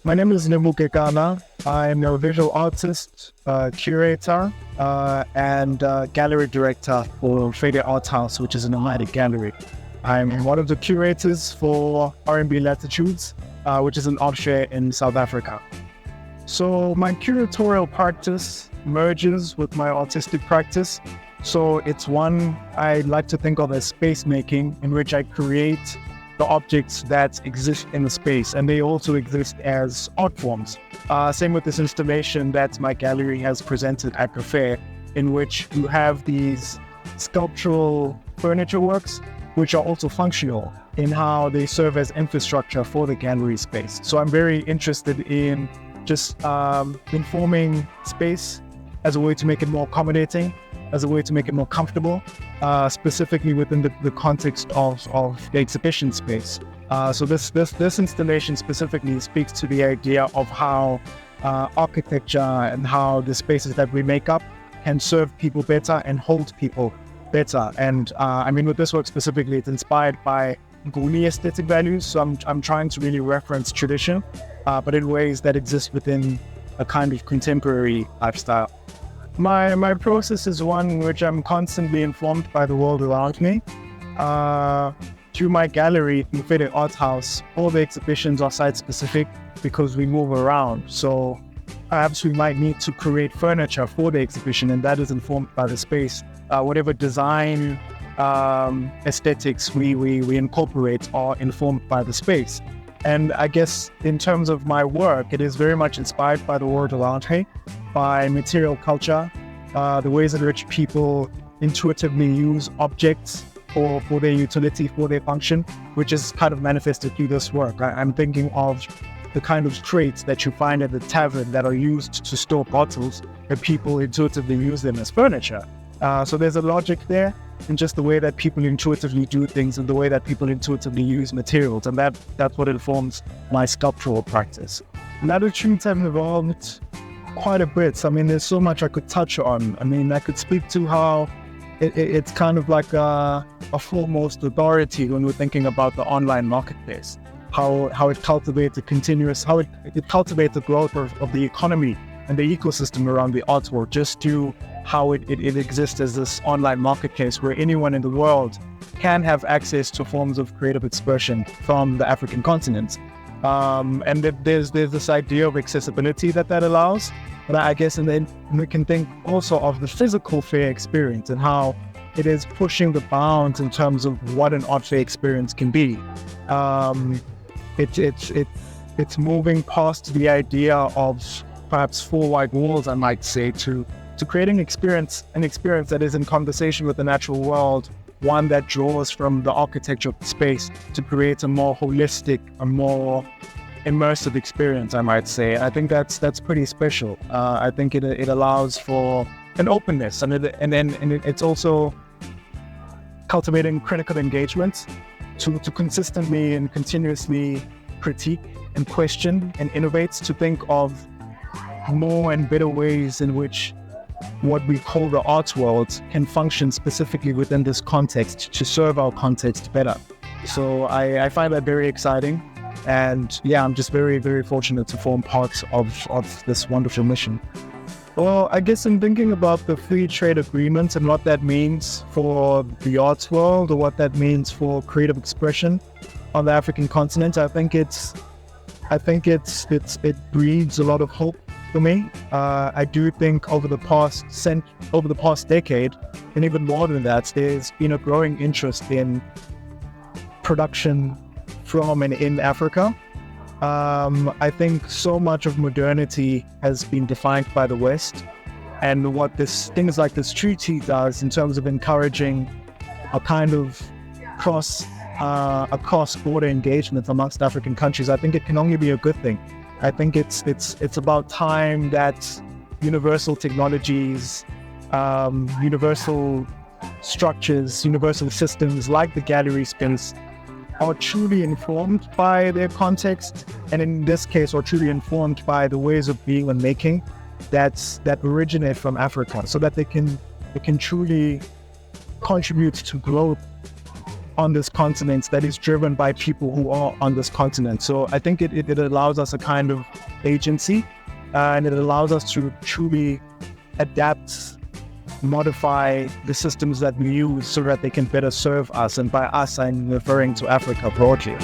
My name is Lebo Kekana. I'm a visual artist, curator, and gallery director for Faded Art House, which is an nomadic gallery. I'm one of the curators for RMB Latitudes, which is an art fair in South Africa. So my curatorial practice merges with my artistic practice. So it's one I like to think of as space making, in which I create the objects that exist in the space, and they also exist as art forms. Same with this installation that my gallery has presented at the fair, in which you have these sculptural furniture works, which are also functional in how they serve as infrastructure for the gallery space. So I'm very interested in just informing space as a way to make it more accommodating, as a way to make it more comfortable, specifically within the context of the exhibition space. So this installation specifically speaks to the idea of how architecture and how the spaces that we make up can serve people better and hold people better. And with this work specifically, it's inspired by Nguni aesthetic values. So I'm trying to really reference tradition, but in ways that exist within a kind of contemporary lifestyle. My process is one in which I'm constantly informed by the world around me. Through my gallery, the Faded Art House, all the exhibitions are site-specific because we move around. So perhaps we might need to create furniture for the exhibition, and that is informed by the space. Whatever design aesthetics we incorporate are informed by the space. And I guess in terms of my work, it is very much inspired by the world around me, by material culture, the ways in which people intuitively use objects for their utility, for their function, which is kind of manifested through this work. I'm thinking of the kind of crates that you find at the tavern that are used to store bottles, and people intuitively use them as furniture. So there's a logic there in just the way that people intuitively do things and the way that people intuitively use materials, and that's what informs my sculptural practice. Latitudes have evolved quite a bit. There's so much I could touch on. I could speak to how it's kind of like a foremost authority when we're thinking about the online marketplace, how it cultivates it cultivates the growth of the economy and the ecosystem around the arts world, just to how it exists as this online marketplace where anyone in the world can have access to forms of creative expression from the African continent. And there's this idea of accessibility that allows. But I guess, and then we can think also of the physical fair experience and how it is pushing the bounds in terms of what an art fair experience can be. It's moving past the idea of perhaps four white walls, I might say, to creating an experience that is in conversation with the natural world, one that draws from the architecture of the space to create a more holistic, a more immersive experience, I might say. I think that's pretty special. I think it allows for an openness, and it's also cultivating critical engagement to consistently and continuously critique and question and innovate, to think of more and better ways in which what we call the arts world can function specifically within this context to serve our context better. So I find that very exciting. And yeah, I'm just very, very fortunate to form part of this wonderful mission. Well, I guess in thinking about the free trade agreement and what that means for the arts world, or what that means for creative expression on the African continent, I think it breeds a lot of hope for me. I do think over the past decade, and even more than that, there's been a growing interest in production from and in Africa. I think so much of modernity has been defined by the West, and what things like this treaty does in terms of encouraging a kind of cross-border engagement amongst African countries, I think it can only be a good thing. I think it's about time that universal technologies, universal structures, universal systems like the gallery space are truly informed by their context, and in this case are truly informed by the ways of being and making that originate from Africa, so that they can truly contribute to growth on this continent that is driven by people who are on this continent. So I think it allows us a kind of agency, and it allows us to truly adapt, modify the systems that we use so that they can better serve us. And by us, I'm referring to Africa broadly.